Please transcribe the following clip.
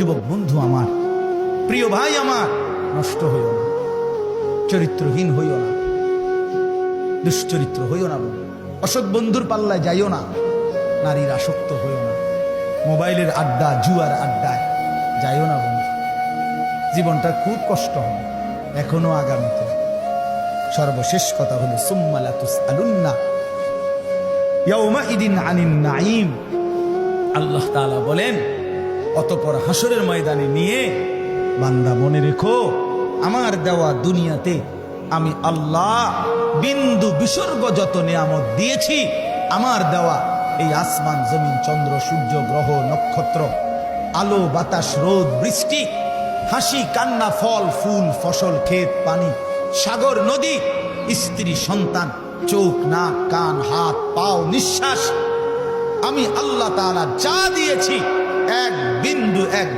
যুবক বন্ধু আমার, প্রিয় ভাই আমার, নষ্ট হইও না, চরিত্রহীন হইও না, দুশ্চরিত্র হইও না, অসৎ বন্ধুর পাল্লায় যাইও না, নারীর আসক্ত হইও না, মোবাইলের আড্ডা জুয়ার আড্ডায় যাইও না বন্ধু। জীবনটা খুব কষ্ট হবে এখনো আগামীতে। সর্বশেষ কথা হলো সুম্মা লা তুসআলুন্না ইয়াউমাইদিন আনিন নাঈম। আল্লাহ তাআলা বলেন, অতঃপর হাসরের ময়দানে নিয়ে বান্দা মনে রেখো, আমার দেওয়া দুনিয়াতে আমি আল্লাহ বিন্দু বিসর্গ যত নিয়ামত দিয়েছি, আমার দেওয়া এই আসমান জমিন চন্দ্র সূর্য গ্রহ নক্ষত্র, আলো বাতাস রোদ বৃষ্টি, হাসি কান্না ফল ফুল ফসল ক্ষেত পানি সাগর নদী স্ত্রী সন্তান চোখ নাক কান হাত পাও নিঃশ্বাস, আমি আল্লাহ তাআলা যা দিয়েছি এক বিন্দু এক